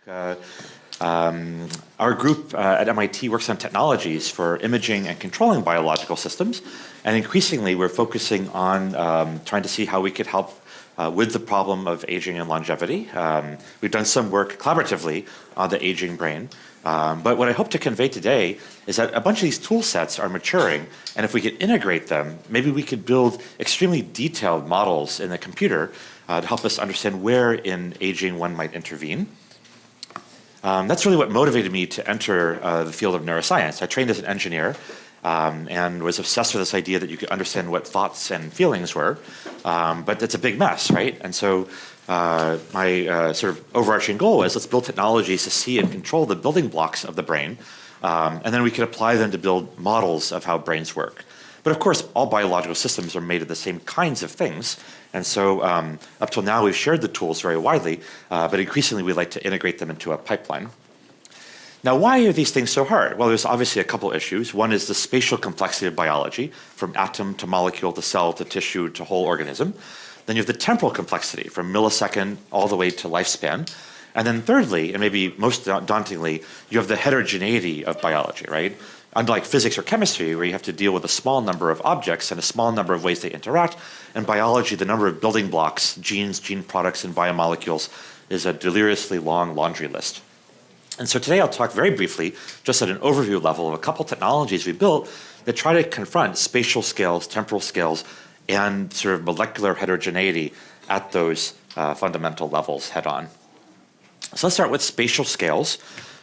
Our group at MIT works on technologies for imaging and controlling biological systems, and increasingly we're focusing on trying to see how we could help with the problem of aging and longevity. We've done some work collaboratively on the aging brain, but what I hope to convey today is that a bunch of these tool sets are maturing, and if we could integrate them, maybe we could build extremely detailed models in the computer to help us understand where in aging one might intervene. That's really what motivated me to enter the field of neuroscience. I trained as an engineer and was obsessed with this idea that you could understand what thoughts and feelings were, but it's a big mess, right? And so my sort of overarching goal is let's build technologies to see and control the building blocks of the brain, and then we can apply them to build models of how brains work. But of course, all biological systems are made of the same kinds of things. And so up till now, we've shared the tools very widely, but increasingly we'd like to integrate them into a pipeline. Now, why are these things so hard? Well, there's obviously a couple issues. One is the spatial complexity of biology, from atom to molecule to cell to tissue to whole organism. Then you have the temporal complexity, from millisecond all the way to lifespan. And then thirdly, and maybe most dauntingly, you have the heterogeneity of biology, right? Unlike physics or chemistry, where you have to deal with a small number of objects and a small number of ways they interact, in biology, the number of building blocks, genes, gene products, and biomolecules is a deliriously long laundry list. And so today I'll talk very briefly, just at an overview level, of a couple technologies we built that try to confront spatial scales, temporal scales, and sort of molecular heterogeneity at those fundamental levels head on. So let's start with spatial scales.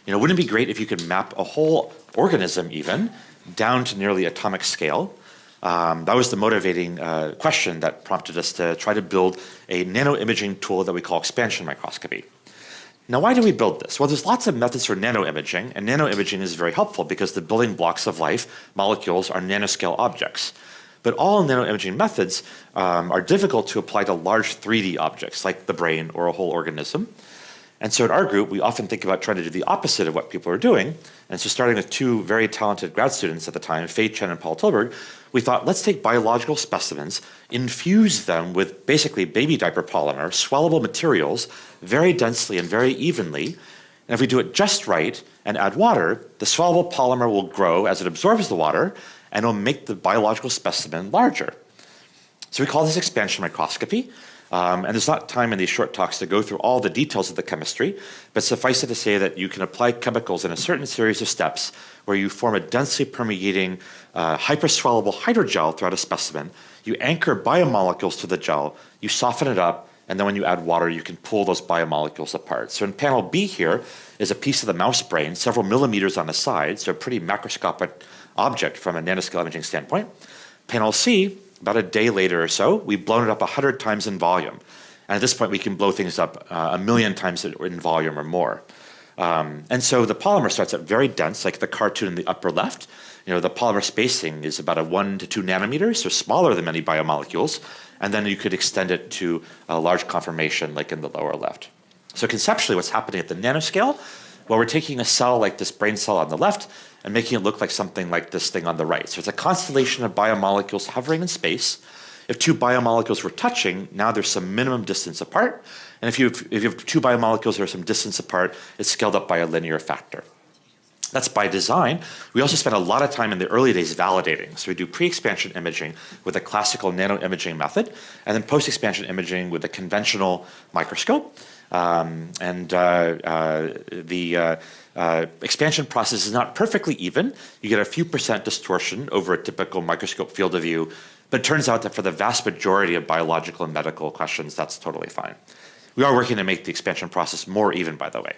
Wouldn't it be great if you could map a whole organism even down to nearly atomic scale? That was the motivating question that prompted us to try to build a nanoimaging tool that we call expansion microscopy. Now, why do we build this? Well, there's lots of methods for nanoimaging, and nanoimaging is very helpful because the building blocks of life, molecules, are nanoscale objects. But all nanoimaging methods are difficult to apply to large 3D objects like the brain or a whole organism. And so at our group, we often think about trying to do the opposite of what people are doing. And so starting with two very talented grad students at the time, Fei Chen and Paul Tilburg, we thought, let's take biological specimens, infuse them with basically baby diaper polymer, swellable materials, very densely and very evenly. And if we do it just right and add water, the swellable polymer will grow as it absorbs the water, and it'll make the biological specimen larger. So we call this expansion microscopy. And there's not time in these short talks to go through all the details of the chemistry, but suffice it to say that you can apply chemicals in a certain series of steps where you form a densely permeating hyperswellable hydrogel throughout a specimen. You anchor biomolecules to the gel, you soften it up, and then when you add water, you can pull those biomolecules apart. So in panel B here is a piece of the mouse brain, several millimeters on the side, so a pretty macroscopic object from a nanoscale imaging standpoint. Panel C, about a day later or so, we've blown it up 100 times in volume. And at this point, we can blow things up 1,000,000 times in volume or more. And so the polymer starts out very dense, like the cartoon in the upper left. The polymer spacing is about 1 to 2 nanometers, so smaller than many biomolecules. And then you could extend it to a large conformation, like in the lower left. So conceptually, what's happening at the nanoscale? Well, we're taking a cell like this brain cell on the left and making it look like something like this thing on the right. So it's a constellation of biomolecules hovering in space. If two biomolecules were touching, now there's some minimum distance apart. And if you have two biomolecules that are some distance apart, it's scaled up by a linear factor. That's by design. We also spent a lot of time in the early days validating. So we do pre-expansion imaging with a classical nanoimaging method, and then post-expansion imaging with a conventional microscope. The expansion process is not perfectly even. You get a few percent distortion over a typical microscope field of view, but it turns out that for the vast majority of biological and medical questions, that's totally fine. We are working to make the expansion process more even, by the way.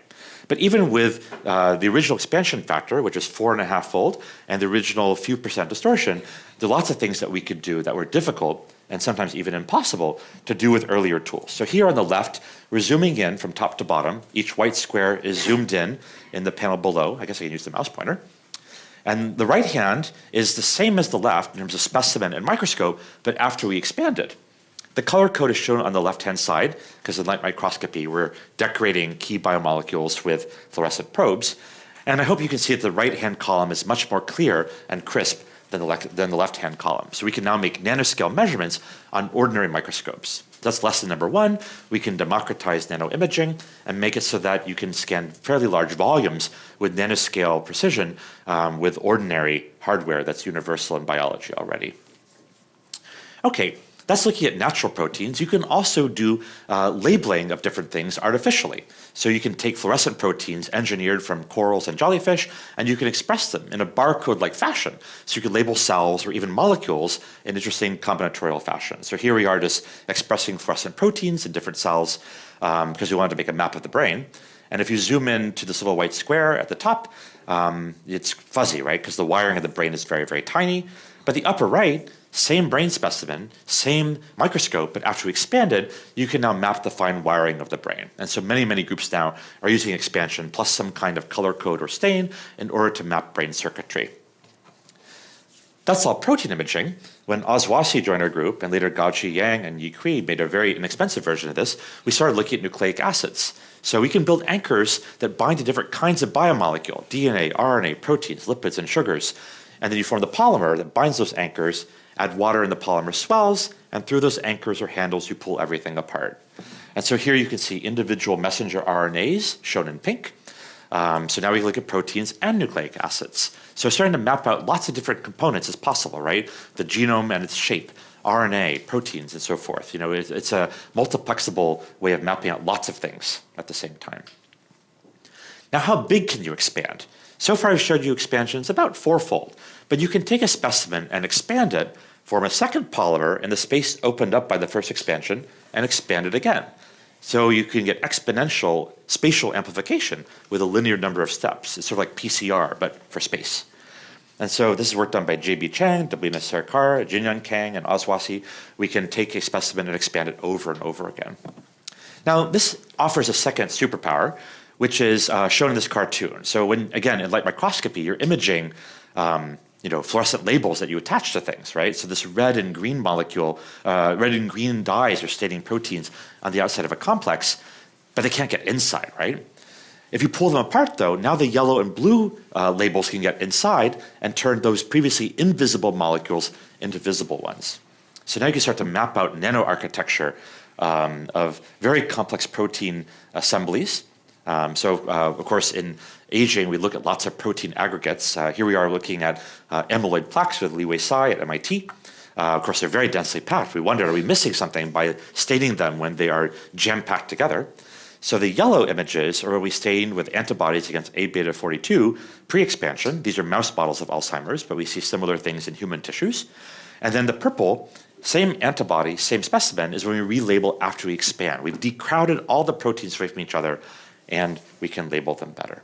But even with the original expansion factor, which is 4.5-fold, and the original few percent distortion, there are lots of things that we could do that were difficult and sometimes even impossible to do with earlier tools. So here on the left, we're zooming in from top to bottom. Each white square is zoomed in the panel below. I guess I can use the mouse pointer. And the right hand is the same as the left in terms of specimen and microscope, but after we expand it. The color code is shown on the left-hand side because in light microscopy, we're decorating key biomolecules with fluorescent probes. And I hope you can see that the right-hand column is much more clear and crisp than the left-hand column. So we can now make nanoscale measurements on ordinary microscopes. That's lesson number one. We can democratize nanoimaging and make it so that you can scan fairly large volumes with nanoscale precision with ordinary hardware that's universal in biology already. Okay, that's looking at natural proteins. You can also do labeling of different things artificially. So you can take fluorescent proteins engineered from corals and jellyfish, and you can express them in a barcode-like fashion. So you can label cells or even molecules in interesting combinatorial fashion. So here we are just expressing fluorescent proteins in different cells because we wanted to make a map of the brain. And if you zoom in to this little white square at the top, it's fuzzy, right? Because the wiring of the brain is very, very tiny. But the upper right, same brain specimen, same microscope, but after we expand it, you can now map the fine wiring of the brain. And so many, many groups now are using expansion plus some kind of color code or stain in order to map brain circuitry. That's all protein imaging. When Oswasi joined our group, and later Gaoqi Yang and Yi Kui made a very inexpensive version of this, we started looking at nucleic acids. So we can build anchors that bind to different kinds of biomolecule, DNA, RNA, proteins, lipids, and sugars. And then you form the polymer that binds those anchors, add water and the polymer swells, and through those anchors or handles, you pull everything apart. And so here you can see individual messenger RNAs shown in pink. So now we can look at proteins and nucleic acids. So starting to map out lots of different components is possible, right? The genome and its shape, RNA, proteins, and so forth. You know, it's a multiplexable way of mapping out lots of things at the same time. Now, how big can you expand? So far, I've showed you expansions about fourfold, but you can take a specimen and expand it, form a second polymer in the space opened up by the first expansion, and expand it again. So you can get exponential spatial amplification with a linear number of steps. It's sort of like PCR, but for space. And so this is work done by J.B. Chang, Dablina Sarkar, Jinyan Kang, and Oswasi. We can take a specimen and expand it over and over again. Now, this offers a second superpower, which is shown in this cartoon. So when, again, in light microscopy, you're imaging fluorescent labels that you attach to things, right? So this red and green molecule, red and green dyes are staining proteins on the outside of a complex, but they can't get inside, right? If you pull them apart, though, now the yellow and blue labels can get inside and turn those previously invisible molecules into visible ones. So now you can start to map out nanoarchitecture of very complex protein assemblies. Of course, in aging, we look at lots of protein aggregates. Here we are looking at amyloid plaques with Li Wei Sai at MIT. Of course, they're very densely packed. We wonder, are we missing something by staining them when they are jam-packed together? So the yellow images are where we stain with antibodies against A-beta-42 pre-expansion. These are mouse models of Alzheimer's, but we see similar things in human tissues. And then the purple, same antibody, same specimen, is when we relabel after we expand. We've decrowded all the proteins away from each other, and we can label them better.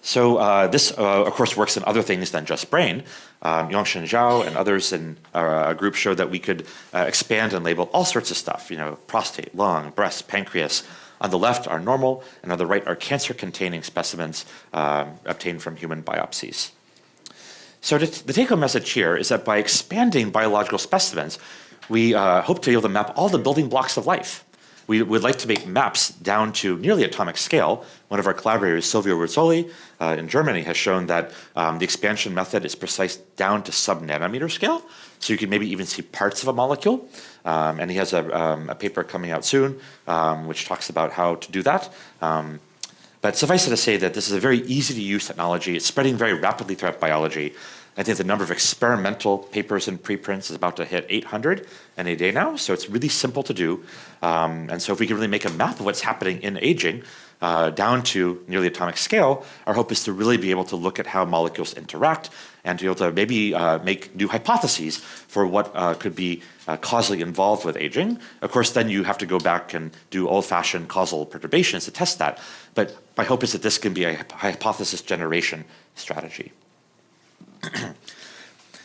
So this, of course, works in other things than just brain. Yongshen Zhao and others in a group showed that we could expand and label all sorts of stuff, prostate, lung, breast, pancreas. On the left are normal, and on the right are cancer-containing specimens obtained from human biopsies. So the take-home message here is that by expanding biological specimens, we hope to be able to map all the building blocks of life. We would like to make maps down to nearly atomic scale. One of our collaborators, Silvio Rizzoli, in Germany, has shown that the expansion method is precise down to sub-nanometer scale. So you can maybe even see parts of a molecule. And he has a paper coming out soon, which talks about how to do that. But suffice it to say that this is a very easy-to-use technology. It's spreading very rapidly throughout biology. I think the number of experimental papers and preprints is about to hit 800 in a day now, so it's really simple to do. And so if we can really make a map of what's happening in aging down to nearly atomic scale, our hope is to really be able to look at how molecules interact and to be able to maybe make new hypotheses for what could be causally involved with aging. Of course, then you have to go back and do old-fashioned causal perturbations to test that. But my hope is that this can be a hypothesis generation strategy.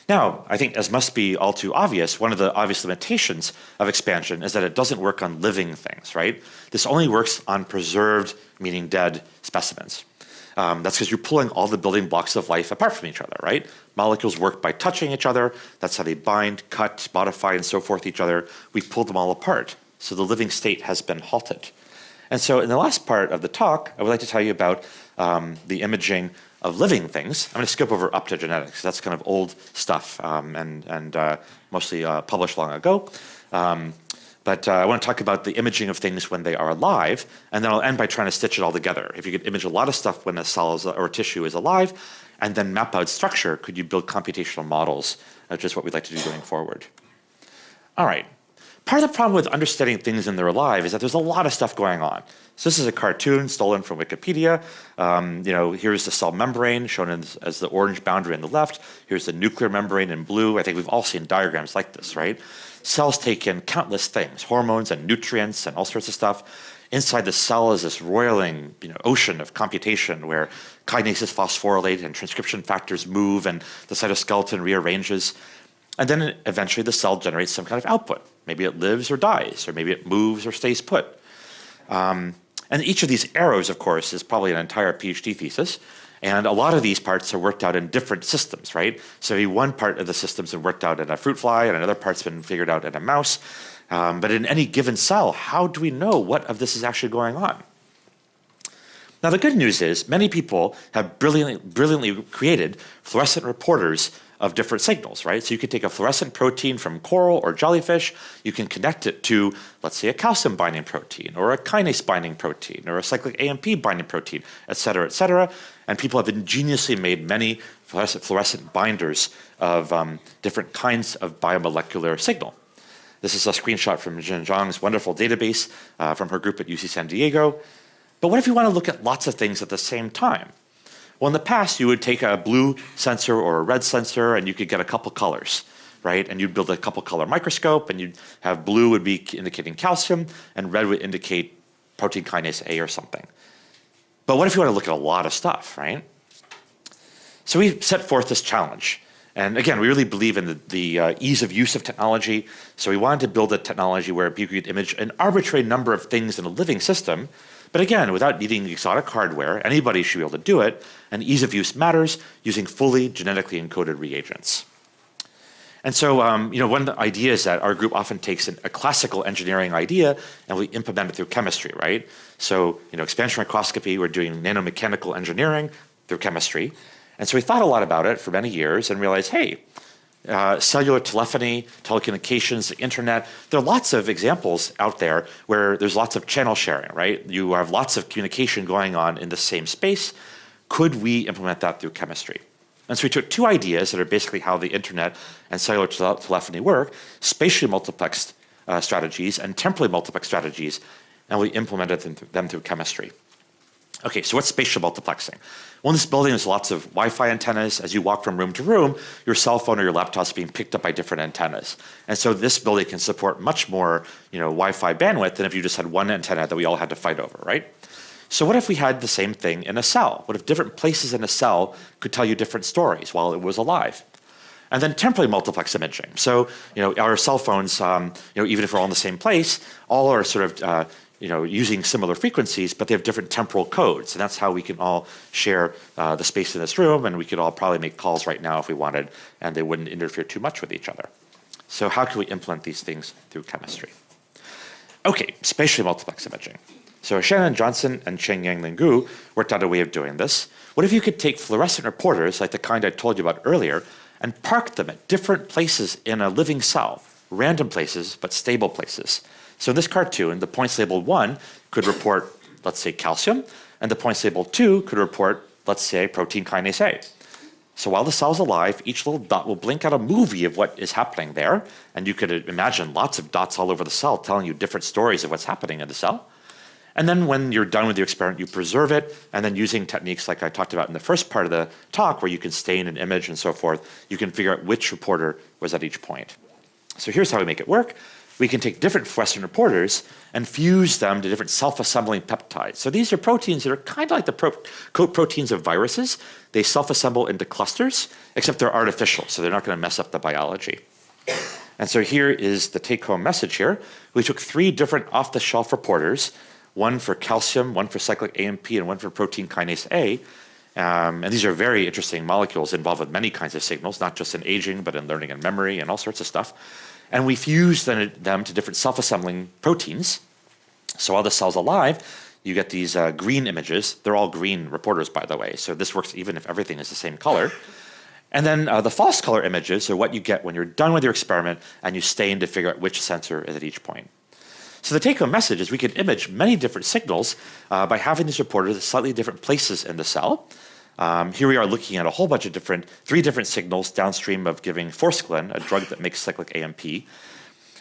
Now, I think, as must be all too obvious, one of the obvious limitations of expansion is that it doesn't work on living things, right? This only works on preserved, meaning dead, specimens. That's because you're pulling all the building blocks of life apart from each other, right? Molecules work by touching each other. That's how they bind, cut, modify, and so forth each other. We pull them all apart. So the living state has been halted. And so in the last part of the talk, I would like to tell you about the imaging of living things. I'm going to skip over optogenetics. That's kind of old stuff and mostly published long ago. But I want to talk about the imaging of things when they are alive, and then I'll end by trying to stitch it all together. If you could image a lot of stuff when a cell or tissue is alive, and then map out structure, could you build computational models, which is what we'd like to do going forward. All right. Part of the problem with understanding things when they're alive is that there's a lot of stuff going on. So this is a cartoon stolen from Wikipedia. Here's the cell membrane shown as the orange boundary on the left. Here's the nuclear membrane in blue. I think we've all seen diagrams like this, right? Cells take in countless things, hormones and nutrients and all sorts of stuff. Inside the cell is this roiling ocean of computation where kinases phosphorylate and transcription factors move and the cytoskeleton rearranges. And then eventually the cell generates some kind of output. Maybe it lives or dies, or maybe it moves or stays put. And each of these arrows, of course, is probably an entire PhD thesis. And a lot of these parts are worked out in different systems, right? So maybe one part of the system's been worked out in a fruit fly, and another part's been figured out in a mouse. But in any given cell, how do we know what of this is actually going on? Now, the good news is many people have brilliantly created fluorescent reporters of different signals, right? So you could take a fluorescent protein from coral or jellyfish, you can connect it to, let's say, a calcium binding protein, or a kinase binding protein, or a cyclic AMP binding protein, et cetera, and people have ingeniously made many fluorescent binders of different kinds of biomolecular signal. This is a screenshot from Jin Zhang's wonderful database from her group at UC San Diego. But what if you want to look at lots of things at the same time? Well, in the past, you would take a blue sensor or a red sensor, and you could get a couple colors, right? And you'd build a couple color microscope, and you'd have blue would be indicating calcium, and red would indicate protein kinase A or something. But what if you want to look at a lot of stuff, right? So we set forth this challenge. And again, we really believe in the ease of use of technology. So we wanted to build a technology where people could image an arbitrary number of things in a living system. But again, without needing exotic hardware, anybody should be able to do it. And ease of use matters using fully genetically encoded reagents. And so, one of the ideas that our group often takes a classical engineering idea and we implement it through chemistry, right? So, expansion microscopy, we're doing nanomechanical engineering through chemistry. And so we thought a lot about it for many years and realized, hey, cellular telephony, telecommunications, the internet, there are lots of examples out there where there's lots of channel sharing, right? You have lots of communication going on in the same space. Could we implement that through chemistry? And so we took two ideas that are basically how the internet and cellular telephony work, spatially multiplexed strategies and temporally multiplexed strategies, and we implemented them through chemistry. Okay, so what's spatial multiplexing? Well, in this building, there's lots of Wi-Fi antennas. As you walk from room to room, your cell phone or your laptop is being picked up by different antennas. And so this building can support much more Wi-Fi bandwidth than if you just had one antenna that we all had to fight over, right? So what if we had the same thing in a cell? What if different places in a cell could tell you different stories while it was alive? And then temporally multiplex imaging. So our cell phones, even if we're all in the same place, all are sort of using similar frequencies, but they have different temporal codes. And that's how we can all share the space in this room, and we could all probably make calls right now if we wanted, and they wouldn't interfere too much with each other. So how can we implement these things through chemistry? Okay, spatially multiplex imaging. So Shannon Johnson and Cheng-Yang Lingu worked out a way of doing this. What if you could take fluorescent reporters, like the kind I told you about earlier, and park them at different places in a living cell, random places, but stable places? So in this cartoon, the points labeled 1 could report, let's say, calcium, and the points labeled 2 could report, let's say, protein kinase A. So while the cell's alive, each little dot will blink out a movie of what is happening there, and you could imagine lots of dots all over the cell telling you different stories of what's happening in the cell. And then when you're done with your experiment, you preserve it, and then using techniques like I talked about in the first part of the talk, where you can stain an image and so forth, you can figure out which reporter was at each point. So here's how we make it work. We can take different fluorescent reporters and fuse them to different self-assembling peptides. So these are proteins that are kind of like the coat proteins of viruses. They self-assemble into clusters, except they're artificial, so they're not going to mess up the biology. And so here is the take-home message here. We took 3 different off-the-shelf reporters, one for calcium, one for cyclic AMP, and one for protein kinase A. And these are very interesting molecules involved with many kinds of signals, not just in aging, but in learning and memory and all sorts of stuff. And we fused them to different self-assembling proteins. So while the cell's alive, you get these green images. They're all green reporters, by the way, so this works even if everything is the same color. And then the false color images are what you get when you're done with your experiment and you stain to figure out which sensor is at each point. So the take-home message is we can image many different signals by having these reporters at slightly different places in the cell. Here we are looking at a whole bunch of three different signals downstream of giving forskolin, a drug that makes cyclic AMP.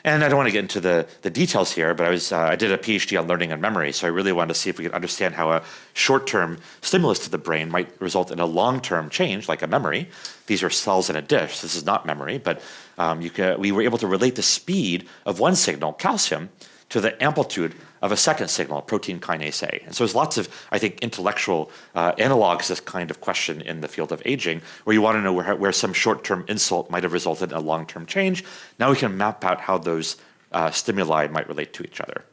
And I don't want to get into the details here, but I did a PhD on learning and memory, so I really wanted to see if we could understand how a short-term stimulus to the brain might result in a long-term change, like a memory. These are cells in a dish. This is not memory, but we were able to relate the speed of one signal, calcium, to the amplitude of a second signal, protein kinase A. And so there's lots of, I think, intellectual analogs to this kind of question in the field of aging, where you want to know where some short-term insult might have resulted in a long-term change. Now we can map out how those stimuli might relate to each other.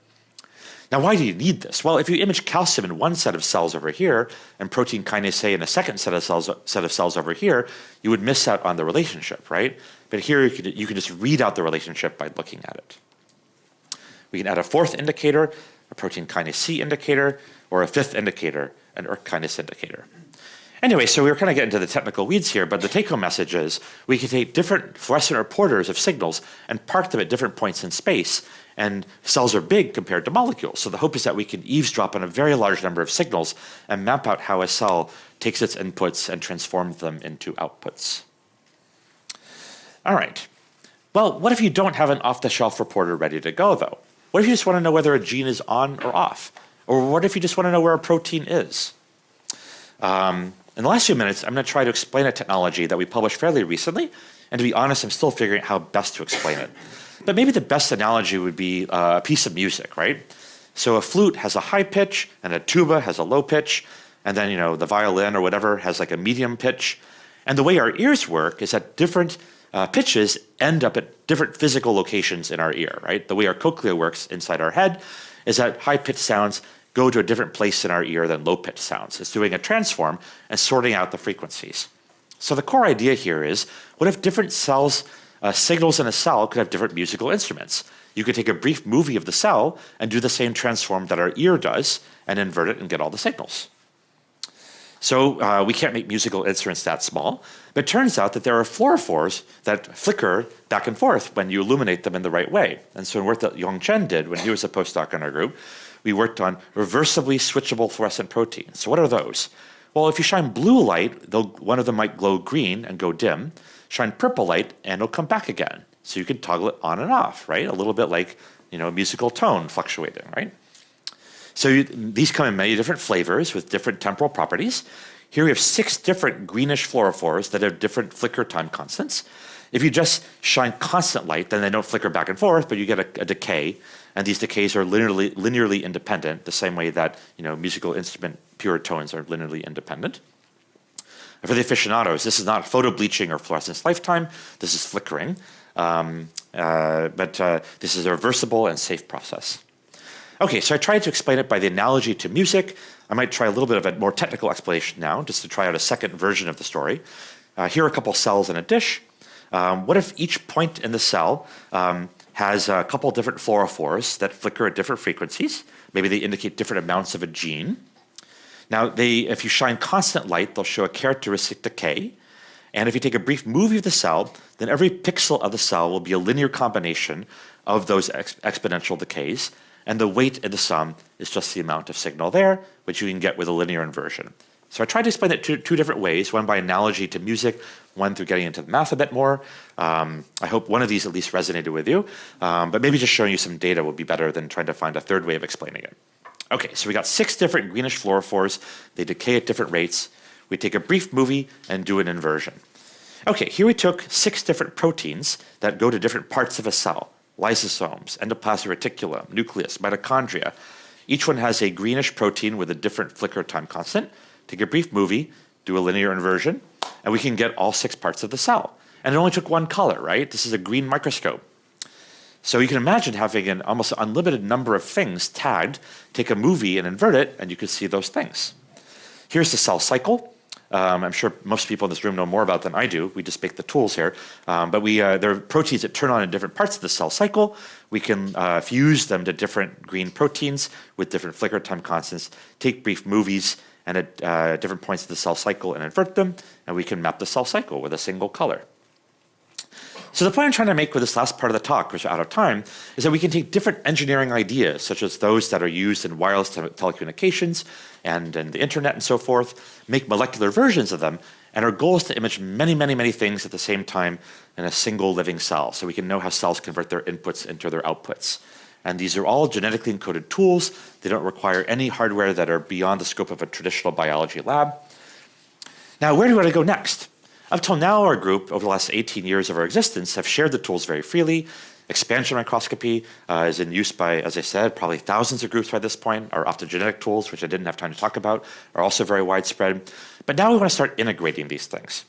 Now, why do you need this? Well, if you image calcium in one set of cells over here and protein kinase A in a second set of cells over here, you would miss out on the relationship, right? But here you can just read out the relationship by looking at it. We can add a fourth indicator, a protein kinase C indicator, or a fifth indicator, an ERK kinase indicator. Anyway, so we were kind of getting into the technical weeds here, but the take-home message is we can take different fluorescent reporters of signals and park them at different points in space, and cells are big compared to molecules. So the hope is that we can eavesdrop on a very large number of signals and map out how a cell takes its inputs and transforms them into outputs. All right. Well, what if you don't have an off-the-shelf reporter ready to go, though? What if you just want to know whether a gene is on or off? Or what if you just want to know where a protein is? In the last few minutes, I'm going to try to explain a technology that we published fairly recently, and to be honest, I'm still figuring out how best to explain it. But maybe the best analogy would be a piece of music, right? So a flute has a high pitch, and a tuba has a low pitch, and then the violin or whatever has like a medium pitch. And the way our ears work is that different pitches end up at different physical locations in our ear, right? The way our cochlea works inside our head is that high-pitched sounds go to a different place in our ear than low-pitched sounds. It's doing a transform and sorting out the frequencies. So the core idea here is, what if different cells, signals in a cell could have different musical instruments? You could take a brief movie of the cell and do the same transform that our ear does and invert it and get all the signals. So we can't make musical instruments that small, but it turns out that there are fluorophores that flicker back and forth when you illuminate them in the right way. And so in work that Yong Chen did when he was a postdoc in our group, we worked on reversibly switchable fluorescent proteins. So what are those? Well, if you shine blue light, one of them might glow green and go dim. Shine purple light and it'll come back again. So you can toggle it on and off, right? A little bit like a musical tone fluctuating, right? So these come in many different flavors with different temporal properties. Here we have 6 different greenish fluorophores that have different flicker time constants. If you just shine constant light, then they don't flicker back and forth, but you get a decay, and these decays are linearly independent, the same way that musical instrument pure tones are linearly independent. For the aficionados, this is not photo bleaching or fluorescence lifetime. This is flickering, but this is a reversible and safe process. Okay, so I tried to explain it by the analogy to music. I might try a little bit of a more technical explanation now, just to try out a second version of the story. Here are a couple cells in a dish. What if each point in the cell has a couple different fluorophores that flicker at different frequencies? Maybe they indicate different amounts of a gene. Now, if you shine constant light, they'll show a characteristic decay. And if you take a brief movie of the cell, then every pixel of the cell will be a linear combination of those exponential decays. And the weight in the sum is just the amount of signal there, which you can get with a linear inversion. So I tried to explain it two different ways, one by analogy to music, one through getting into the math a bit more. I hope one of these at least resonated with you, but maybe just showing you some data would be better than trying to find a third way of explaining it. Okay, so we got 6 different greenish fluorophores. They decay at different rates. We take a brief movie and do an inversion. Okay, here we took 6 different proteins that go to different parts of a cell. Lysosomes, endoplasmic reticulum, nucleus, mitochondria. Each one has a greenish protein with a different flicker time constant. Take a brief movie, do a linear inversion, and we can get all 6 parts of the cell. And it only took one color, right? This is a green microscope. So you can imagine having an almost unlimited number of things tagged. Take a movie and invert it, and you can see those things. Here's the cell cycle. I'm sure most people in this room know more about than I do. We just make the tools here. But there are proteins that turn on in different parts of the cell cycle. We can fuse them to different green proteins with different flicker time constants, take brief movies and at different points of the cell cycle and invert them, and we can map the cell cycle with a single color. So the point I'm trying to make with this last part of the talk, which is out of time, is that we can take different engineering ideas, such as those that are used in wireless telecommunications and in the internet and so forth, make molecular versions of them, and our goal is to image many, many, many things at the same time in a single living cell, so we can know how cells convert their inputs into their outputs. And these are all genetically encoded tools. They don't require any hardware that are beyond the scope of a traditional biology lab. Now, where do we want to go next? Up till now, our group, over the last 18 years of our existence, have shared the tools very freely. Expansion microscopy is in use by, as I said, probably thousands of groups by this point. Our optogenetic tools, which I didn't have time to talk about, are also very widespread. But now we want to start integrating these things.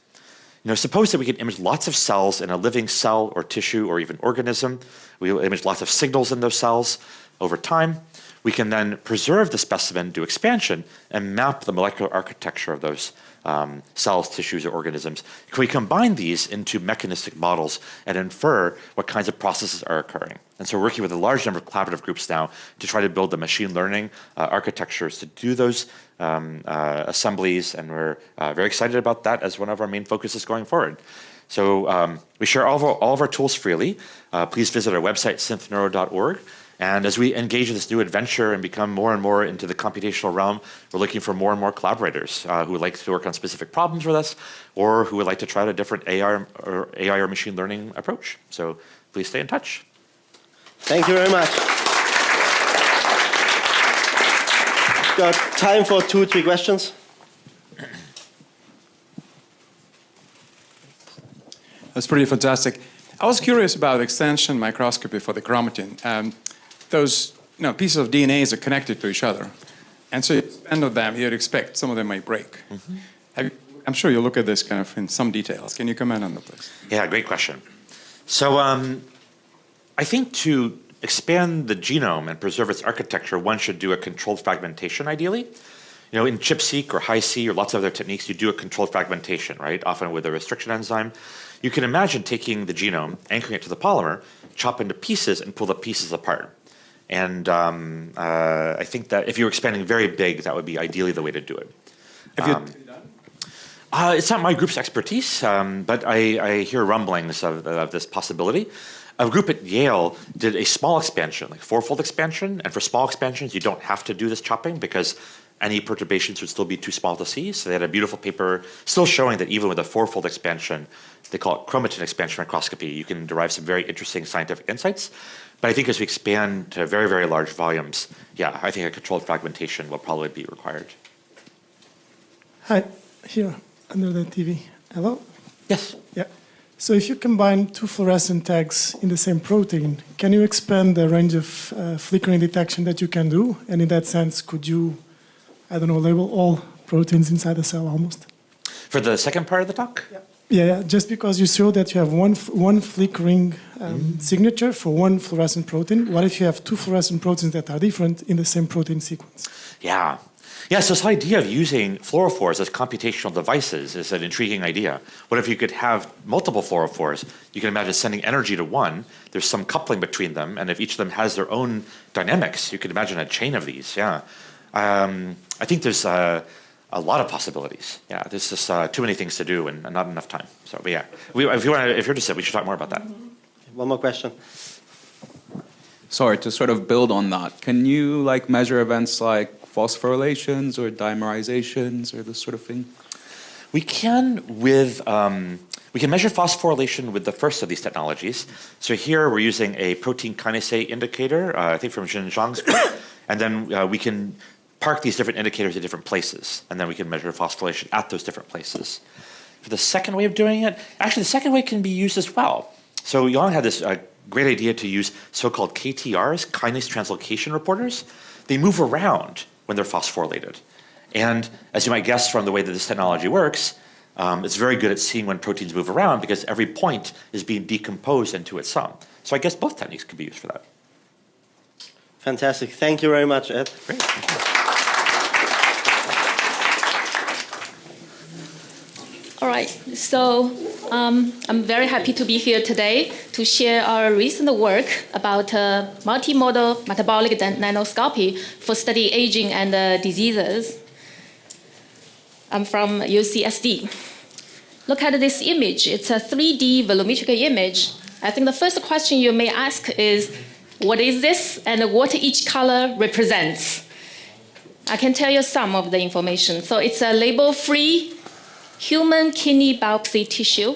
Suppose that we can image lots of cells in a living cell or tissue or even organism. We will image lots of signals in those cells over time. We can then preserve the specimen, do expansion, and map the molecular architecture of those cells, tissues, or organisms. Can we combine these into mechanistic models and infer what kinds of processes are occurring? And so we're working with a large number of collaborative groups now to try to build the machine learning architectures to do those assemblies, and we're very excited about that as one of our main focuses going forward. So we share all of our tools freely. Please visit our website, synthneuro.org. And as we engage in this new adventure and become more and more into the computational realm, we're looking for more and more collaborators who would like to work on specific problems with us, or who would like to try a different AI or machine learning approach. So please stay in touch. Thank you very much. Got time for 2 or 3 questions. That's pretty fantastic. I was curious about extension microscopy for the chromatin. Those pieces of DNA are connected to each other. And so you expand on them, you'd expect some of them might break. Mm-hmm. I'm sure you'll look at this kind of in some details. Can you comment on that, please? Yeah, great question. So I think to expand the genome and preserve its architecture, one should do a controlled fragmentation, ideally. In ChIP-seq or Hi-C or lots of other techniques, you do a controlled fragmentation, right? Often with a restriction enzyme. You can imagine taking the genome, anchoring it to the polymer, chop into pieces, and pull the pieces apart. And I think that if you're expanding very big, that would be ideally the way to do it. Have you done it? It's not my group's expertise, but I hear rumblings of this possibility. A group at Yale did a small expansion, like 4-fold expansion. And for small expansions, you don't have to do this chopping because any perturbations would still be too small to see. So they had a beautiful paper still showing that even with a 4-fold expansion, they call it chromatin expansion microscopy, you can derive some very interesting scientific insights. But I think as we expand to very, very large volumes, yeah, I think a controlled fragmentation will probably be required. Hi, here, under the TV. Hello? Yes. Yeah. So if you combine 2 fluorescent tags in the same protein, can you expand the range of flickering detection that you can do? And in that sense, could you, label all proteins inside the cell almost? For the second part of the talk? Yeah. Yeah, just because you show that you have one flickering signature for one fluorescent protein, what if you have 2 fluorescent proteins that are different in the same protein sequence? Yeah. Yeah, so this idea of using fluorophores as computational devices is an intriguing idea. What if you could have multiple fluorophores? You can imagine sending energy to one, there's some coupling between them, and if each of them has their own dynamics, you could imagine a chain of these, yeah. I think there's a lot of possibilities. Yeah, there's just too many things to do and not enough time. So, but yeah, if you're interested, we should talk more about that. One more question. Sorry, to sort of build on that, can you measure events like phosphorylations or dimerizations or this sort of thing? We can measure phosphorylation with the first of these technologies. So here we're using a protein kinase A indicator, I think from Jin Zhang's group, and then we can park these different indicators at different places, and then we can measure phosphorylation at those different places. For the second way of doing it, actually the second way can be used as well. So Yang had this great idea to use so-called KTRs, kinase translocation reporters. They move around when they're phosphorylated. And as you might guess from the way that this technology works, it's very good at seeing when proteins move around because every point is being decomposed into its sum. So I guess both techniques could be used for that. Fantastic. Thank you very much, Ed. Great. Thank you. right, so I'm very happy to be here today to share our recent work about multimodal metabolic nanoscopy for study aging and diseases. I'm from UCSD. Look at this image. It's a 3D volumetric image. I think the first question you may ask is, what is this and what each color represents? I can tell you some of the information. So it's a label-free human kidney biopsy tissue.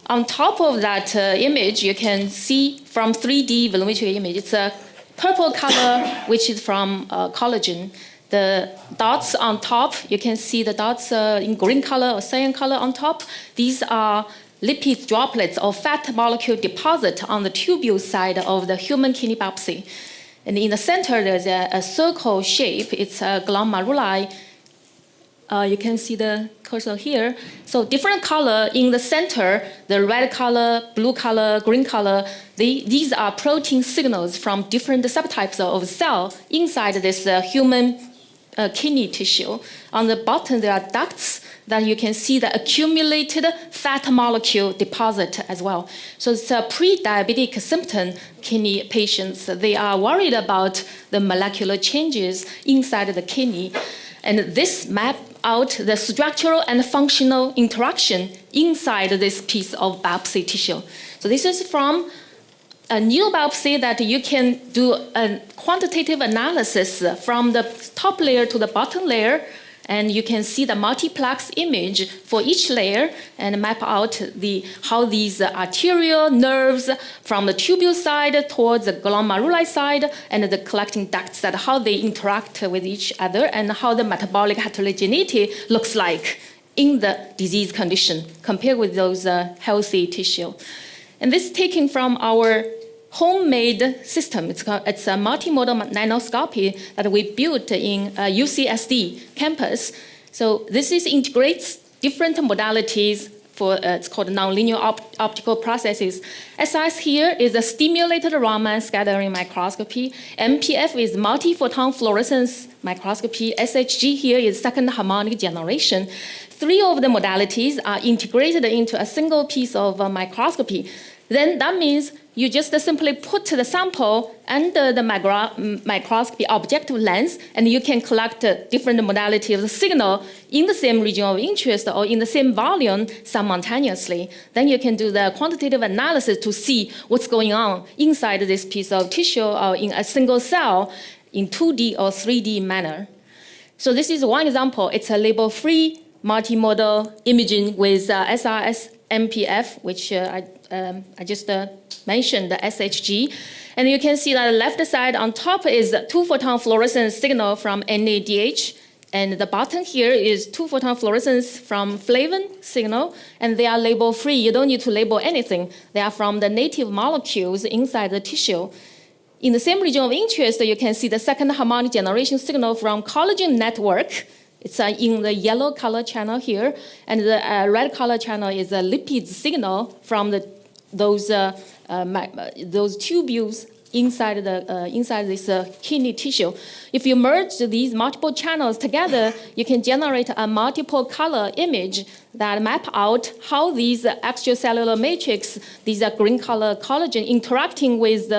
On top of that image, you can see from 3D volumetric image, it's a purple color, which is from collagen. The dots on top, you can see the dots in green color or cyan color on top. These are lipid droplets or fat molecule deposit on the tubule side of the human kidney biopsy. And in the center, there's a circle shape. It's a glomeruli. You can see the cursor here. So different color in the center, the red color, blue color, green color, these are protein signals from different subtypes of cell inside this human kidney tissue. On the bottom, there are ducts that you can see the accumulated fat molecule deposit as well. So it's a pre-diabetic symptom kidney patients. They are worried about the molecular changes inside the kidney. And this map out the structural and functional interaction inside this piece of biopsy tissue. So this is from a new biopsy that you can do a quantitative analysis from the top layer to the bottom layer, and you can see the multiplex image for each layer and map out how these arterial nerves from the tubule side towards the glomeruli side and the collecting ducts, that how they interact with each other and how the metabolic heterogeneity looks like in the disease condition compared with those healthy tissue. And this is taken from our homemade system. It's a multimodal nanoscopy that we built in UCSD campus. So this integrates different modalities for, it's called nonlinear optical processes. SIS here is a stimulated Raman scattering microscopy. MPF is multi-photon fluorescence microscopy. SHG here is second harmonic generation. Three of the modalities are integrated into a single piece of microscopy. Then that means you just simply put the sample under the microscopy objective lens, and you can collect different modalities of the signal in the same region of interest or in the same volume simultaneously. Then you can do the quantitative analysis to see what's going on inside this piece of tissue or in a single cell in 2D or 3D manner. So this is one example. It's a label-free multimodal imaging with SRS MPF, which I just mentioned, the SHG. And you can see that the left side on top is 2-photon fluorescence signal from NADH. And the bottom here is 2-photon fluorescence from flavin signal. And they are label-free. You don't need to label anything. They are from the native molecules inside the tissue. In the same region of interest, you can see the second harmonic generation signal from collagen network. It's in the yellow color channel here, and the red color channel is a lipid signal from those tubules inside this kidney tissue. If you merge these multiple channels together, you can generate a multiple color image that map out how these extracellular matrix, these green color collagen, interacting with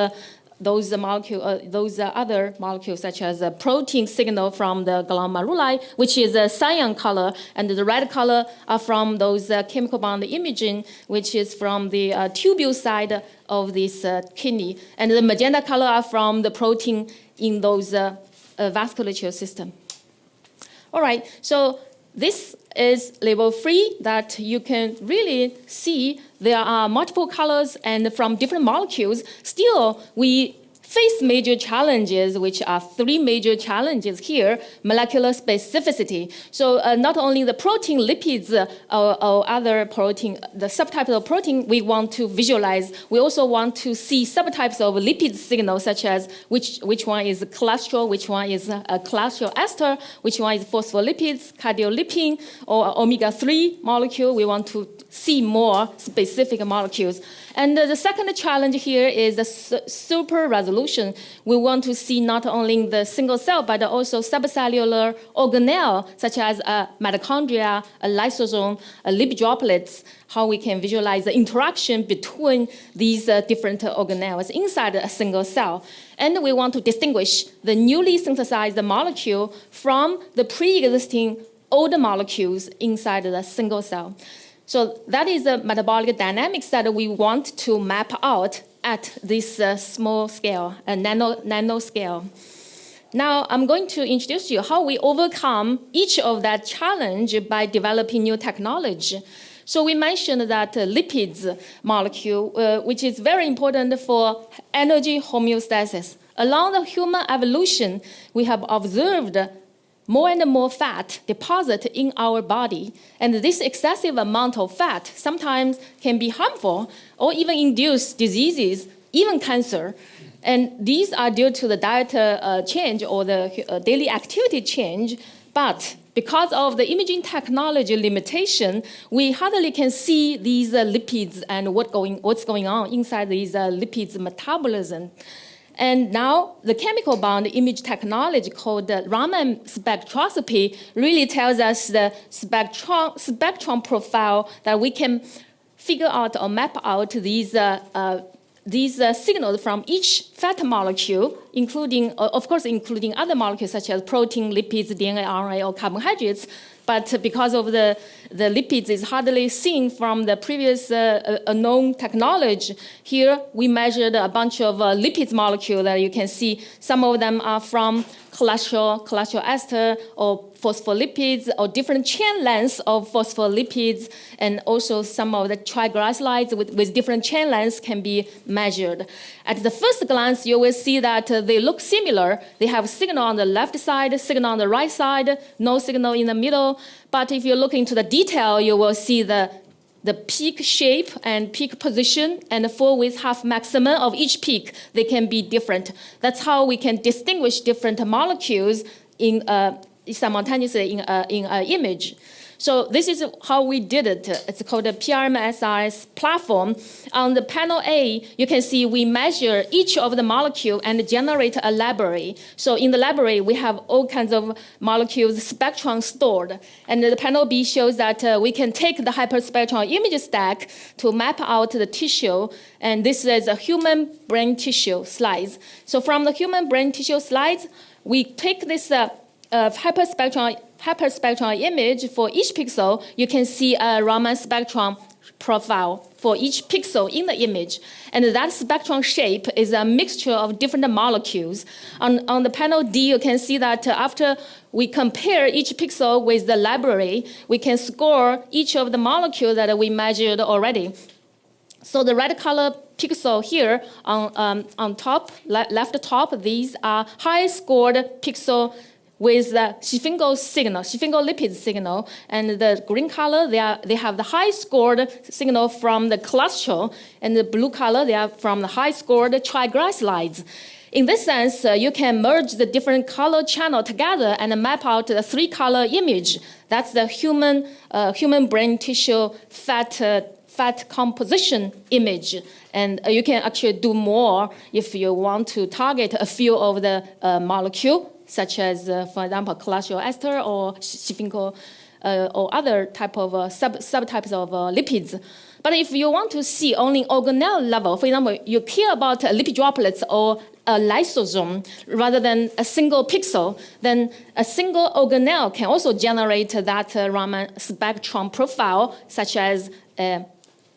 those other molecules, such as a protein signal from the glomeruli, which is a cyan color, and the red color are from those chemical bond imaging, which is from the tubule side of this kidney, and the magenta color are from the protein in those vasculature system. All right, so this is label-free, that you can really see there are multiple colors and from different molecules. Still, we face major challenges, which are three major challenges here. Molecular specificity. So not only the protein, lipids, or other protein, the subtypes of protein we want to visualize, we also want to see subtypes of lipid signals, such as which one is cholesterol, which one is cholesterol ester, which one is phospholipids, cardiolipin, or omega-3 molecule. We want to see more specific molecules. And the second challenge here is the super resolution. We want to see not only the single cell, but also subcellular organelle, such as mitochondria, a lysosome, lipid droplets, how we can visualize the interaction between these different organelles inside a single cell. And we want to distinguish the newly synthesized molecule from the pre-existing older molecules inside the single cell. So that is the metabolic dynamics that we want to map out at this small scale, nano scale. Now I'm going to introduce you how we overcome each of that challenge by developing new technology. So we mentioned that lipids molecule, which is very important for energy homeostasis. Along the human evolution, we have observed more and more fat deposit in our body. And this excessive amount of fat sometimes can be harmful or even induce diseases, even cancer. And these are due to the diet change or the daily activity change. But because of the imaging technology limitation, we hardly can see these lipids and what's going on inside these lipids metabolism. And now the chemical bound image technology called Raman spectroscopy really tells us the spectrum profile that we can figure out or map out these signals from each fat molecule, including, of course, including other molecules such as protein, lipids, DNA, RNA, or carbohydrates. But because of the lipids is hardly seen from the previous known technology, here we measured a bunch of lipids molecules that you can see. Some of them are from cholesterol ester, or phospholipids, or different chain lengths of phospholipids, and also some of the triglycerides with different chain lengths can be measured. At the first glance, you will see that they look similar. They have signal on the left side, signal on the right side, no signal in the middle. But if you look into the detail, you will see the peak shape and peak position and the full width half maximum of each peak. They can be different. That's how we can distinguish different molecules in simultaneously in an image. So this is how we did it. It's called a PRMSIS platform. On the panel A, you can see we measure each of the molecule and generate a library. So in the library, we have all kinds of molecules spectrum stored. And the panel B shows that we can take the hyperspectral image stack to map out the tissue. And this is a human brain tissue slice. So from the human brain tissue slides, we take this hyperspectral image for each pixel. You can see a Raman spectrum profile for each pixel in the image. And that spectrum shape is a mixture of different molecules. On the panel D, you can see that after we compare each pixel with the library, we can score each of the molecules that we measured already. So the red color pixel here on top, left top, these are high scored pixel with the sphingolipid signal, and the green color, they have the high scored signal from the cholesterol, and the blue color, they are from the high scored triglycerides. In this sense, you can merge the different color channel together and map out the 3-color image. That's the human brain tissue fat composition image. And you can actually do more if you want to target a few of the molecule, such as, for example, cholesterol ester or sphingol or other type of subtypes of lipids. But if you want to see only organelle level, for example, you care about lipid droplets or a lysosome rather than a single pixel, then a single organelle can also generate that Raman spectrum profile, such as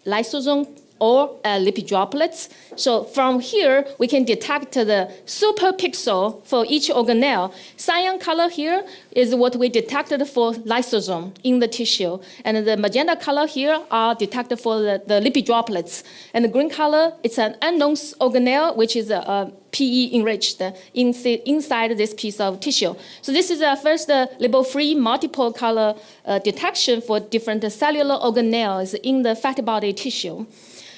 lysosome or lipid droplets. So from here, we can detect the superpixel for each organelle. Cyan color here is what we detected for lysosome in the tissue. And the magenta color here are detected for the lipid droplets. And the green color, it's an unknown organelle, which is PE enriched inside this piece of tissue. So this is a first label-free multiple color detection for different cellular organelles in the fatty body tissue.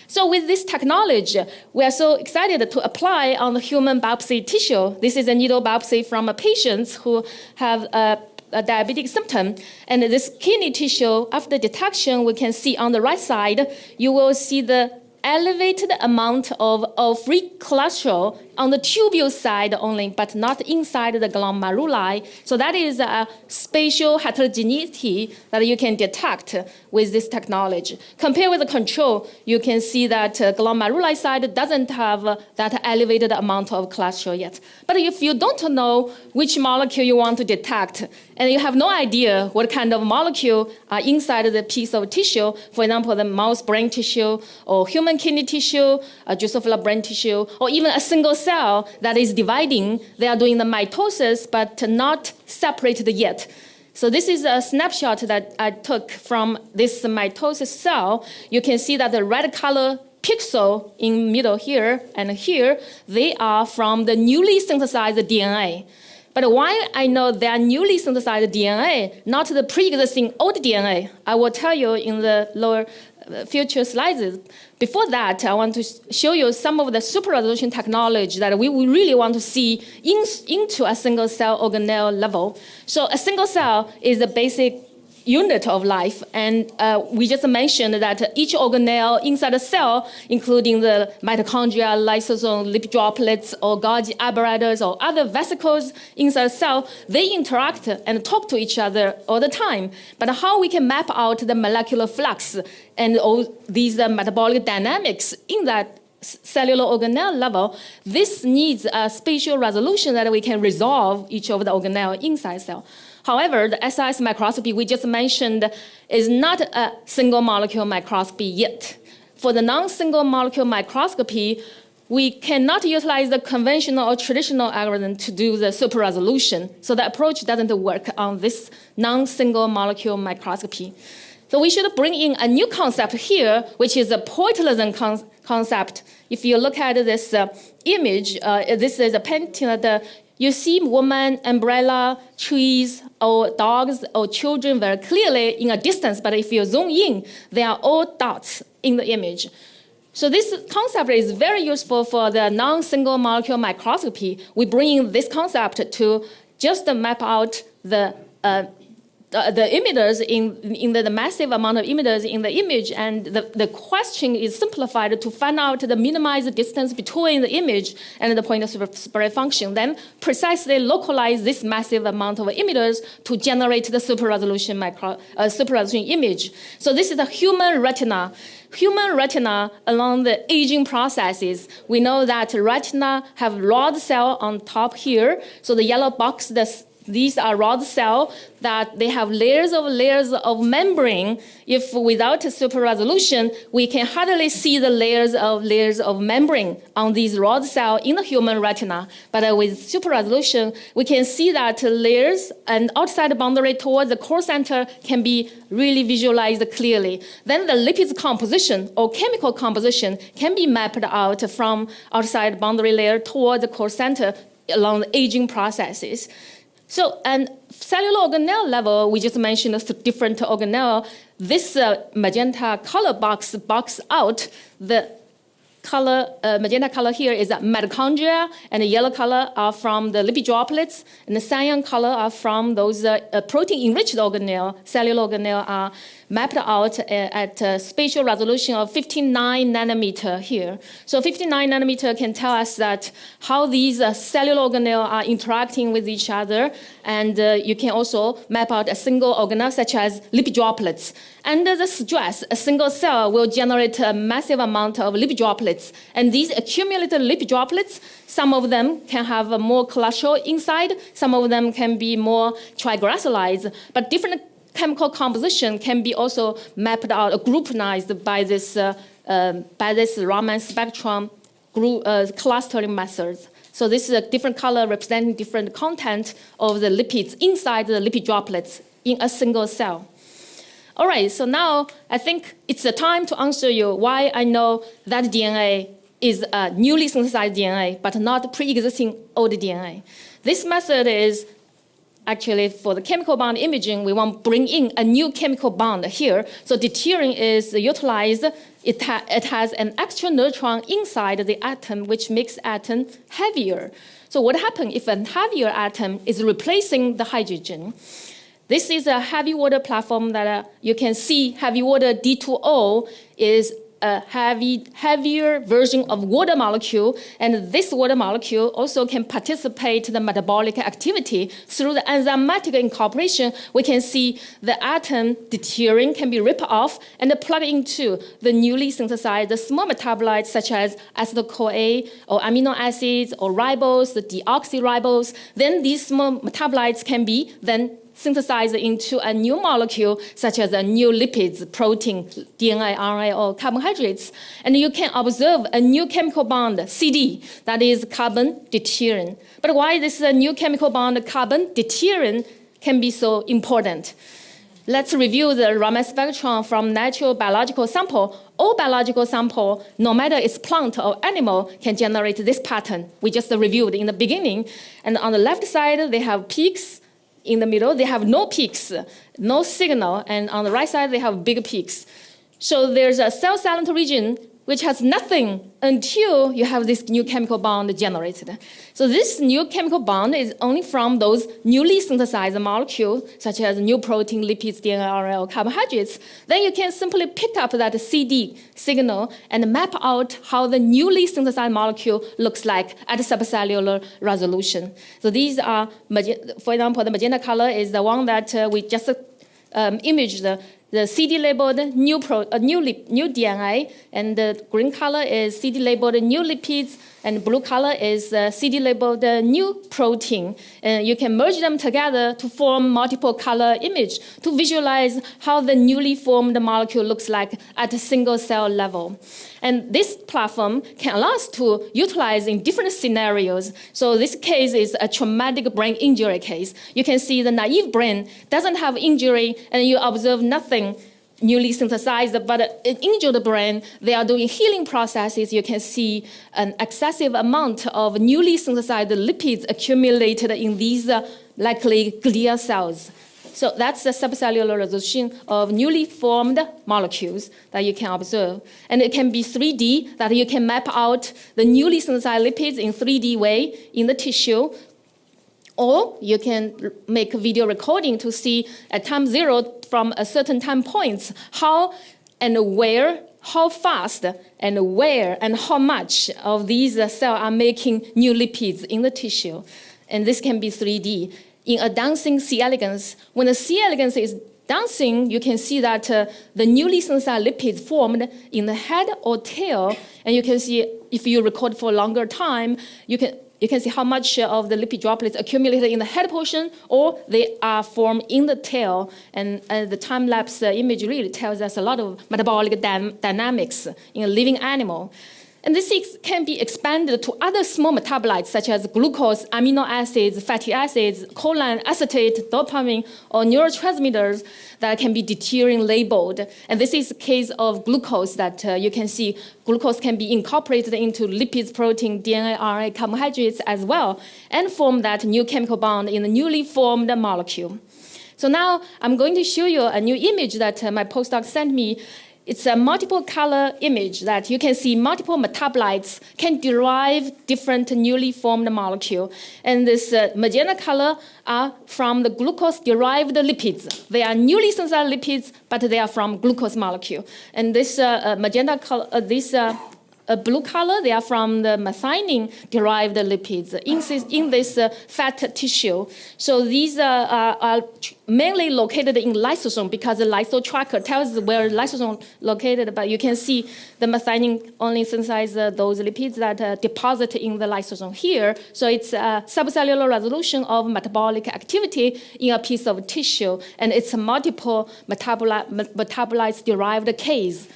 So with this technology, we are so excited to apply on the human biopsy tissue. This is a needle biopsy from a patient who have a diabetic symptom. And this kidney tissue, after detection, we can see on the right side, you will see the elevated amount of free cholesterol on the tubule side only, but not inside the glomeruli. So that is a spatial heterogeneity that you can detect with this technology. Compared with the control, you can see that glomeruli side doesn't have that elevated amount of cholesterol yet. But if you don't know which molecule you want to detect, and you have no idea what kind of molecule are inside the piece of tissue, for example, the mouse brain tissue, or human kidney tissue, Drosophila brain tissue, or even a single cell that is dividing, they are doing the mitosis, but not separated yet. So this is a snapshot that I took from this mitosis cell. You can see that the red color pixel in middle here and here, they are from the newly synthesized DNA. But why I know they are newly synthesized DNA, not the pre-existing old DNA, I will tell you in the lower future slides. Before that, I want to show you some of the super resolution technology that we really want to see into a single cell organelle level. So a single cell is the basic unit of life, and we just mentioned that each organelle inside a cell, including the mitochondria, lysosome, lipid droplets, or Golgi apparatus, or other vesicles inside a cell, they interact and talk to each other all the time. But how we can map out the molecular flux and all these metabolic dynamics in that cellular organelle level, this needs a spatial resolution that we can resolve each of the organelle inside cell. However, the SIS microscopy we just mentioned is not a single molecule microscopy yet. For the non-single molecule microscopy, we cannot utilize the conventional or traditional algorithm to do the super resolution. So the approach doesn't work on this non-single molecule microscopy. So we should bring in a new concept here, which is a pointillism concept. If you look at this image, this is a painting that you see woman, umbrella, trees, or dogs, or children very clearly in a distance, but if you zoom in, they are all dots in the image. So this concept is very useful for the non-single molecule microscopy. We bring in this concept to just map out the emitters in the massive amount of emitters in the image, and the question is simplified to find out the minimized distance between the image and the point of spread function, then precisely localize this massive amount of emitters to generate the super resolution image. So this is the human retina. Human retina along the aging processes. We know that retina have rod cell on top here. So the yellow box, these are rod cells that they have layers of membrane. If without a super resolution, we can hardly see the layers of membrane on these rod cells in the human retina. But with super resolution, we can see that layers and outside boundary towards the core center can be really visualized clearly. Then the lipids composition or chemical composition can be mapped out from outside boundary layer towards the core center along the aging processes. So, and cellular organelle level, we just mentioned different organelle. This magenta color box out the color, magenta color here is mitochondria, and the yellow color are from the lipid droplets, and the cyan color are from those protein-enriched organelle. Cellular organelle are mapped out at a spatial resolution of 59 nanometer here. So 59 nanometer can tell us that how these cellular organelle are interacting with each other, and you can also map out a single organelle such as lipid droplets. Under the stress, a single cell will generate a massive amount of lipid droplets, and these accumulated lipid droplets, some of them can have more cholesterol inside, some of them can be more triglycerides, but different chemical composition can be also mapped out or groupized by this Raman spectrum clustering methods. So this is a different color representing different content of the lipids inside the lipid droplets in a single cell. All right, so now I think it's the time to answer you why I know that DNA is a newly synthesized DNA, but not pre-existing old DNA. This method is actually, for the chemical bond imaging, we want to bring in a new chemical bond here. So deuterium is utilized. It has an extra neutron inside the atom, which makes atom heavier. So what happens if a heavier atom is replacing the hydrogen? This is a heavy water platform that you can see heavy water D2O is a heavier version of water molecule, and this water molecule also can participate in the metabolic activity. Through the enzymatic incorporation, we can see the atom deuterium can be ripped off and plugged into the newly synthesized small metabolites such as acetyl-CoA or amino acids or ribose, the deoxyribose. Then these small metabolites can be then synthesized into a new molecule, such as a new lipids, protein, DNA, RNA, or carbohydrates. And you can observe a new chemical bond, CD, that is carbon deuterium. But why this new chemical bond, carbon deuterium, can be so important? Let's review the Raman spectrum from natural biological sample. All biological sample, no matter it's plant or animal, can generate this pattern we just reviewed in the beginning. And on the left side, they have peaks. In the middle, they have no peaks, no signal, and on the right side, they have big peaks. So there's a cell silent region which has nothing until you have this new chemical bond generated. So this new chemical bond is only from those newly synthesized molecules, such as new protein, lipids, DNA, RNA, or carbohydrates. Then you can simply pick up that CD signal and map out how the newly synthesized molecule looks like at subcellular resolution. So these are, for example, the magenta color is the one that we just imaged the CD-labeled new DNA, and the green color is CD-labeled new lipids, and blue color is CD-labeled new protein. And you can merge them together to form multiple color image to visualize how the newly formed molecule looks like at a single cell level. And this platform can allow us to utilize in different scenarios. So this case is a traumatic brain injury case. You can see the naive brain doesn't have injury, and you observe nothing newly synthesized, but in injured brain, they are doing healing processes. You can see an excessive amount of newly synthesized lipids accumulated in these likely glia cells. So that's the subcellular resolution of newly formed molecules that you can observe. And it can be 3D, that you can map out the newly synthesized lipids in 3D way in the tissue. Or you can make a video recording to see at time zero from a certain time points how and where, how fast and where and how much of these cells are making new lipids in the tissue. And this can be 3D. In a dancing C. elegans, when the C. elegans is dancing, you can see that the newly synthesized lipids formed in the head or tail, and you can see if you record for a longer time, you can see how much of the lipid droplets accumulated in the head portion, or they are formed in the tail. And the time-lapse image really tells us a lot of metabolic dynamics in a living animal. And this can be expanded to other small metabolites such as glucose, amino acids, fatty acids, choline, acetate, dopamine, or neurotransmitters that can be deuterium-labeled. And this is a case of glucose that you can see glucose can be incorporated into lipids, protein, DNA, RNA, carbohydrates as well, and form that new chemical bond in the newly formed molecule. So now I'm going to show you a new image that my postdoc sent me. It's a multiple color image that you can see multiple metabolites can derive different newly formed molecule. And this magenta color are from the glucose-derived lipids. They are newly synthesized lipids, but they are from glucose molecule. And this magenta color, a blue color, they are from the methionine-derived lipids in this fat tissue. So these are mainly located in lysosome because the lyso tracker tells where lysosome located, but you can see the methionine only synthesizes those lipids that deposit in the lysosome here. So it's a subcellular resolution of metabolic activity in a piece of tissue, and it's a multiple metabolites-derived case.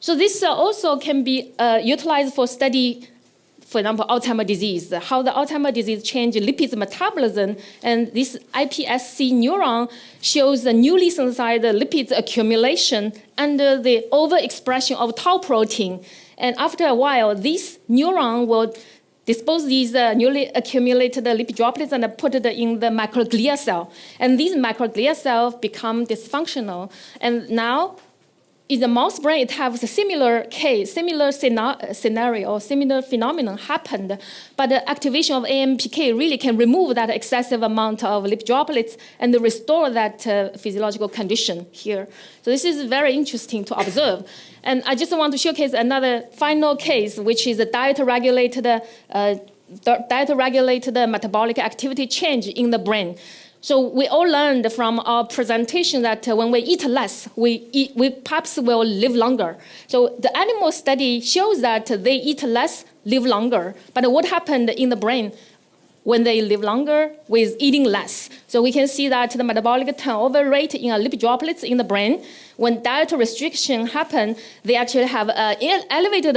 So this also can be utilized for study, for example, Alzheimer's disease, how the Alzheimer's disease changes lipids metabolism. And this iPSC neuron shows the newly synthesized lipids accumulation under the overexpression of tau protein. And after a while, this neuron will dispose these newly accumulated lipid droplets and put it in the microglia cell. And these microglia cells become dysfunctional. And now, in the mouse brain, it has a similar case, similar scenario, or similar phenomenon happened. But the activation of AMPK really can remove that excessive amount of lipid droplets and restore that physiological condition here. So this is very interesting to observe. And I just want to showcase another final case, which is a diet-regulated metabolic activity change in the brain. So we all learned from our presentation that when we eat less, we perhaps will live longer. So the animal study shows that they eat less, live longer. But what happened in the brain when they live longer with eating less? So we can see that the metabolic turnover rate in lipid droplets in the brain, when diet restriction happen, they actually have elevated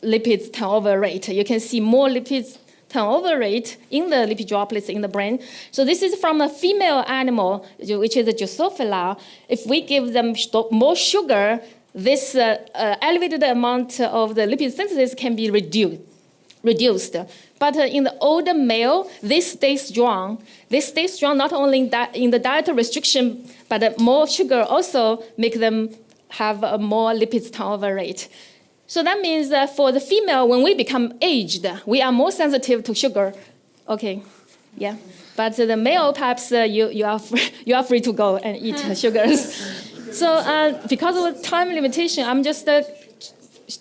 lipid turnover rate. You can see more lipids turnover rate in the lipid droplets in the brain. So this is from a female animal, which is a Drosophila. If we give them more sugar, this elevated amount of the lipid synthesis can be reduced. But in the older male, they stay strong. They stay strong not only in the diet restriction, but more sugar also make them have a more lipid turnover rate. So that means that for the female, when we become aged, we are more sensitive to sugar. Okay, yeah. But the male, perhaps you are free to go and eat sugars. So because of time limitation, I'm just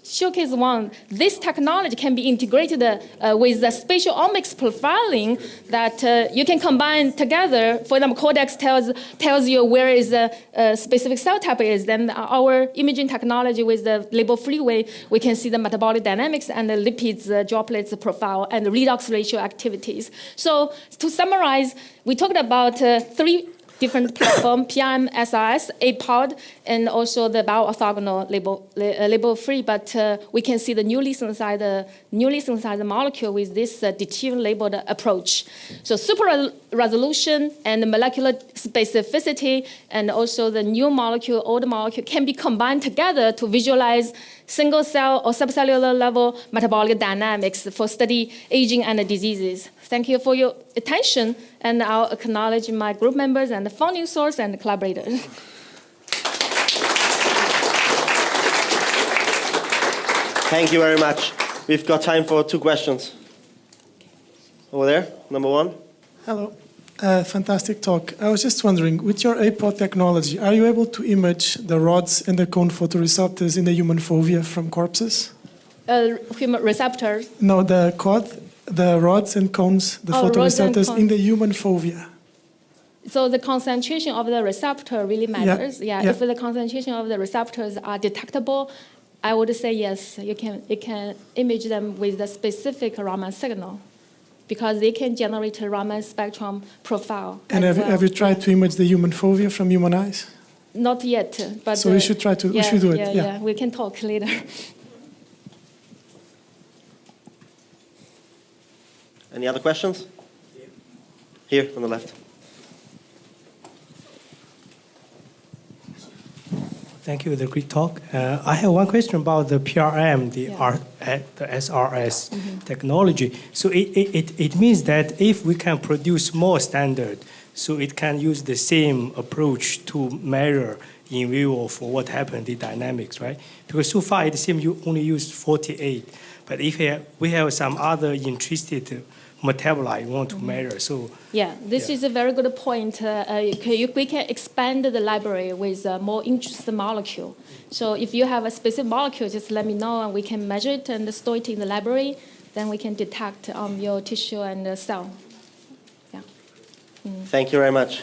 showcase one. This technology can be integrated with the spatial omics profiling that you can combine together. For example, Codex tells you where is a specific cell type is. Then our imaging technology with the label-free way, we can see the metabolic dynamics and the lipids droplets profile and the redox ratio activities. So to summarize, we talked about three different platforms, PRM, SRS, APOD, and also the bioorthogonal label-free. But we can see the newly synthesized molecule with this deuterium-labeled approach. So super resolution and molecular specificity, and also the new molecule, old molecule, can be combined together to visualize single cell or subcellular level metabolic dynamics for study aging and diseases. Thank you for your attention, and I'll acknowledge my group members and the funding source and the collaborators. Thank you very much. We've got time for 2 questions. Over there, number 1. Hello. Fantastic talk. I was just wondering, with your APOD technology, are you able to image the rods and the cone photoreceptors in the human fovea from corpses? Human receptors? No, the rods and cones, the photoreceptors in the human fovea. So the concentration of the receptor really matters. Yeah. If the concentration of the receptors are detectable, I would say yes, you can image them with the specific Raman signal, because they can generate a Raman spectrum profile. And have you tried to image the human fovea from human eyes? Not yet, but so we should try to. We should do it. Yeah, we can talk later. Any other questions? Here on the left. Thank you for the great talk. I have one question about the PRM, the SRS technology. So it means that if we can produce more standard, so it can use the same approach to measure in vivo for what happened, the dynamics, right? Because so far it seems you only used 48, but if we have some other interested metabolite want to measure. So this is a very good point. We can expand the library with a more interesting molecule. So if you have a specific molecule, just let me know and we can measure it and store it in the library. Then we can detect your tissue and cell. Thank you very much.